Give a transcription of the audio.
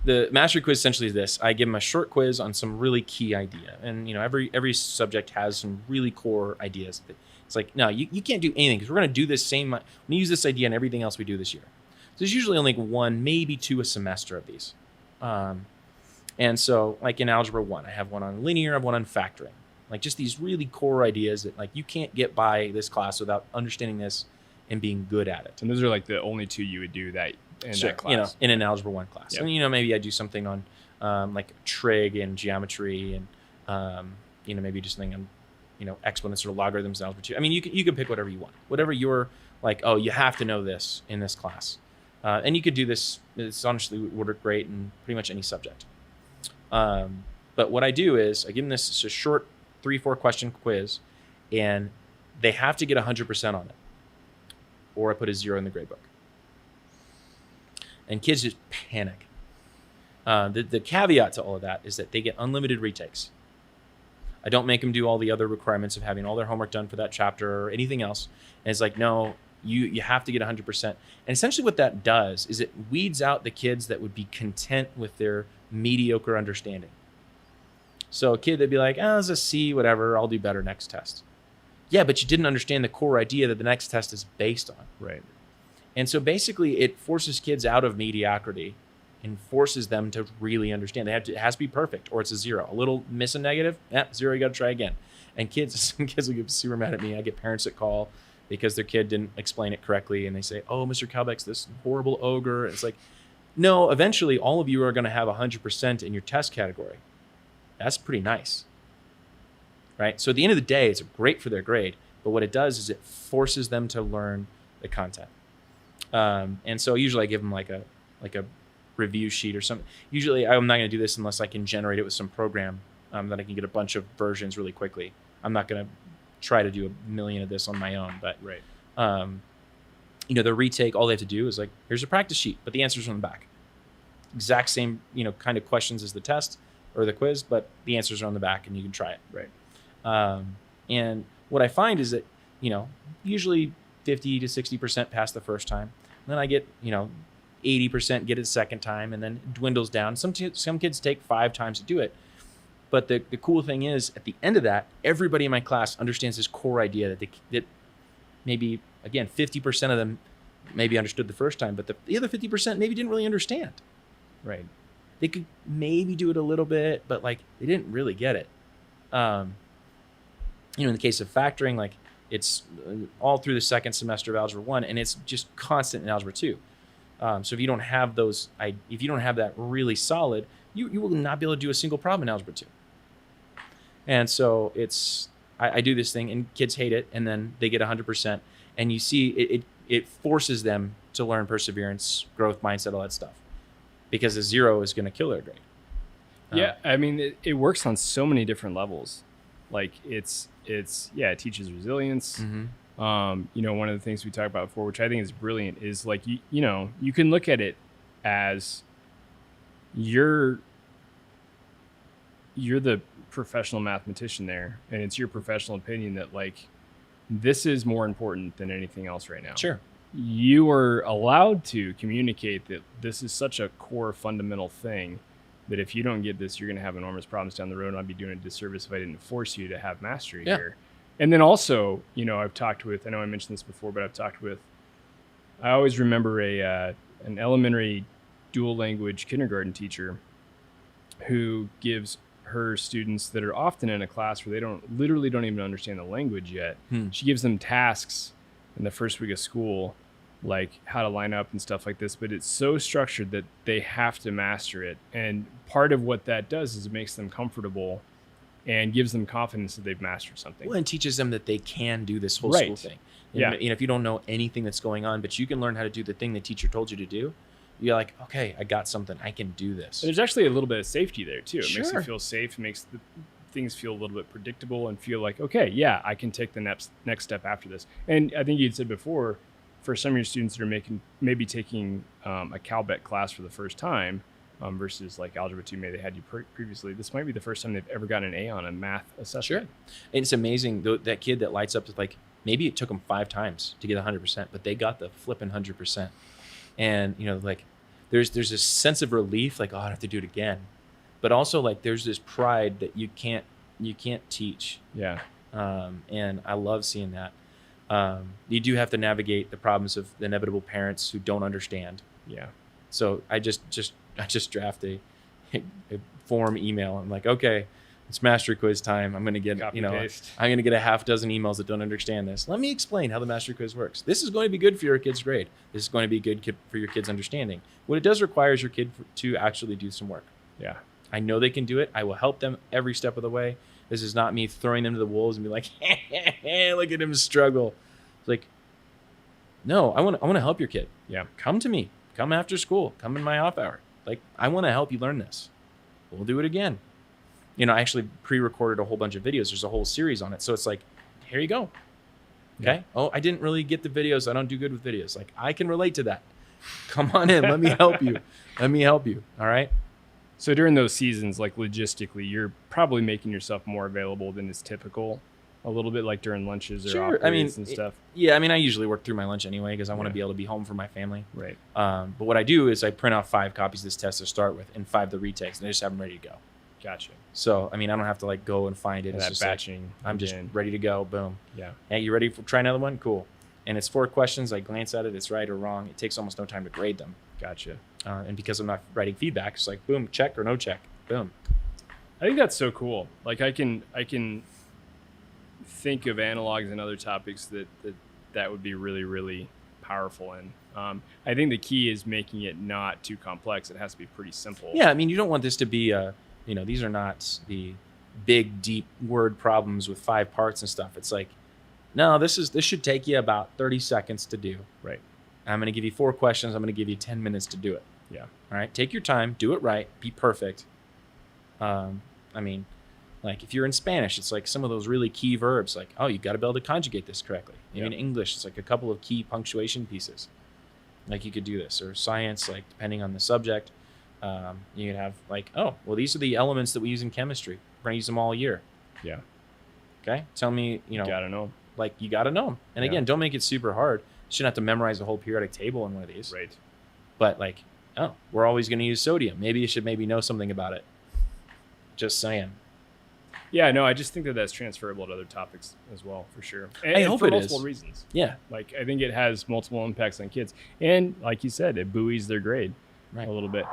the mastery quiz essentially is this. I give them a short quiz on some really key idea. And, every subject has some really core ideas. It's like, no, you can't do anything because we're going to do this same. We use this idea in everything else we do this year. So there's usually only one, maybe two a semester of these. And so like in Algebra 1, I have one on linear, I have one on factoring. Like just these really core ideas that like you can't get by this class without understanding this and being good at it. And those are like the only two you would do that in that class. In an Algebra 1 class. Yep. And, maybe I do something on like trig and geometry and, maybe just something on, exponents or logarithms in Algebra 2. I mean, you can pick whatever you want. Whatever you're like, oh, you have to know this in this class. And you could do this. It's honestly would work great in pretty much any subject. But what I do is I give them this a short 3-4 question quiz, and they have to get 100% on it, or I put a 0 in the grade book. And kids just panic. The caveat to all of that is that they get unlimited retakes. I don't make them do all the other requirements of having all their homework done for that chapter or anything else. And it's like, no, you have to get 100%. And essentially what that does is it weeds out the kids that would be content with their mediocre understanding. So a kid, they'd be like, it's a C, whatever, I'll do better next test. Yeah, but you didn't understand the core idea that the next test is based on. Right. And so basically it forces kids out of mediocrity and forces them to really understand. It has to be perfect or it's a 0. A little miss a negative, 0, you got to try again. And some kids will get super mad at me. I get parents that call because their kid didn't explain it correctly. And they say, oh, Mr. Calbeck's this horrible ogre. It's like, no, eventually all of you are going to have 100% in your test category. That's pretty nice, right? So at the end of the day, it's great for their grade. But what it does is it forces them to learn the content. And so usually I give them like a review sheet or something. Usually I'm not going to do this unless I can generate it with some program that I can get a bunch of versions really quickly. I'm not going to try to do a million of this on my own. But right. The retake, all they have to do is like, here's a practice sheet, but the answer's on the back. Exact same, kind of questions as the test or the quiz, but the answers are on the back and you can try it. Right. And what I find is that, usually 50 to 60% pass the first time. And then I get, 80% get it the second time, and then it dwindles down. Some kids take 5 times to do it. But the cool thing is, at the end of that, everybody in my class understands this core idea that maybe, again, 50% of them maybe understood the first time, but the other 50% maybe didn't really understand. Right. They could maybe do it a little bit, but like they didn't really get it. In the case of factoring, like it's all through the second semester of Algebra 1, and it's just constant in Algebra 2. So if you don't have that really solid, you will not be able to do a single problem in Algebra 2. And so I do this thing, and kids hate it, and then they get 100%, and you see it forces them to learn perseverance, growth mindset, all that stuff, because a 0 is going to kill their grade. Yeah, I mean, it works on so many different levels. Like it teaches resilience. Mm-hmm. One of the things we talked about before, which I think is brilliant, is like you can look at it as you're the professional mathematician there, and it's your professional opinion that like this is more important than anything else right now. Sure. You are allowed to communicate that this is such a core fundamental thing that if you don't get this, you're going to have enormous problems down the road, and I'd be doing a disservice if I didn't force you to have mastery here. And then also, I've talked with, I know I mentioned this before, but I always remember an elementary dual language kindergarten teacher who gives her students that are often in a class where they literally don't even understand the language yet. She gives them tasks in the first week of school, like how to line up and stuff like this, but it's so structured that they have to master it. And part of what that does is it makes them comfortable and gives them confidence that they've mastered something. Well, and teaches them that they can do this whole school thing. And, if you don't know anything that's going on, but you can learn how to do the thing the teacher told you to do, you're like, okay, I got something. I can do this. And there's actually a little bit of safety there too. It Sure. makes you feel safe. It makes things feel a little bit predictable and feel like, okay, yeah, I can take the next step after this. And I think you'd said before, for some of your students that are maybe taking a Calbeck class for the first time, versus like Algebra 2, maybe they had you previously, this might be the first time they've ever gotten an A on a math assessment. Sure. And it's amazing, that kid that lights up with like, maybe it took them 5 times to get 100%, but they got the flipping 100%. And, like there's this sense of relief, like, oh, I have to do it again. But also, like, there's this pride that you can't teach. Yeah. And I love seeing that. You do have to navigate the problems of the inevitable parents who don't understand. Yeah. So I just draft a form email. I'm like, okay, it's mastery quiz time. I'm going to get, Copy, paste. I'm going to get a half dozen emails that don't understand this. Let me explain how the mastery quiz works. This is going to be good for your kid's grade. This is going to be good for your kid's understanding. What it does require is your kid to actually do some work. Yeah. I know they can do it. I will help them every step of the way. This is not me throwing them to the wolves and be like, look at him struggle. It's like, no, I want to help your kid. Yeah. Come to me. Come after school. Come in my off hour. Like, I want to help you learn this. We'll do it again. I actually pre-recorded a whole bunch of videos. There's a whole series on it. So it's like, here you go. Okay. Yeah. Oh, I didn't really get the videos. I don't do good with videos. Like, I can relate to that. Come on in. Let me help you. Let me help you. All right. So during those seasons, like logistically, you're probably making yourself more available than is typical. A little bit like during lunches or off periods and stuff. Yeah, I usually work through my lunch anyway because I want to be able to be home for my family. Right. But what I do is I print out 5 copies of this test to start with and 5 the retakes, and I just have them ready to go. Gotcha. So, I don't have to like go and find it. And it's that just batching. Like, I'm just ready to go. Boom. Yeah. Hey, you ready for try another one? Cool. And it's 4 questions. I glance at it. It's right or wrong. It takes almost no time to grade them. Gotcha. And because I'm not writing feedback, it's like, boom, check or no check. Boom. I think that's so cool. Like I can think of analogs and other topics that would be really, really powerful in. I think the key is making it not too complex. It has to be pretty simple. Yeah, you don't want this to be these are not the big, deep word problems with 5 parts and stuff. It's like, no, this should take you about 30 seconds to do. Right. I'm going to give you 4 questions. I'm going to give you 10 minutes to do it. Yeah. All right. Take your time. Do it right. Be perfect. Like if you're in Spanish, it's like some of those really key verbs, like, oh, you got to be able to conjugate this correctly. Maybe in English, it's like a couple of key punctuation pieces. Like you could do this. Or science, like depending on the subject, you could have like, oh, well, these are the elements that we use in chemistry. We're going to use them all year. Yeah. Okay. Tell me, you got to know them. Like you got to know them. And again, don't make it super hard. You shouldn't have to memorize the whole periodic table in one of these. Right. But like, oh, we're always going to use sodium. Maybe you should know something about it. Just saying. Yeah, no, I just think that's transferable to other topics as well, for sure. And I hope for it multiple is. reasons. Yeah. Like, I think it has multiple impacts on kids. And like you said, it buoys their grade a little bit.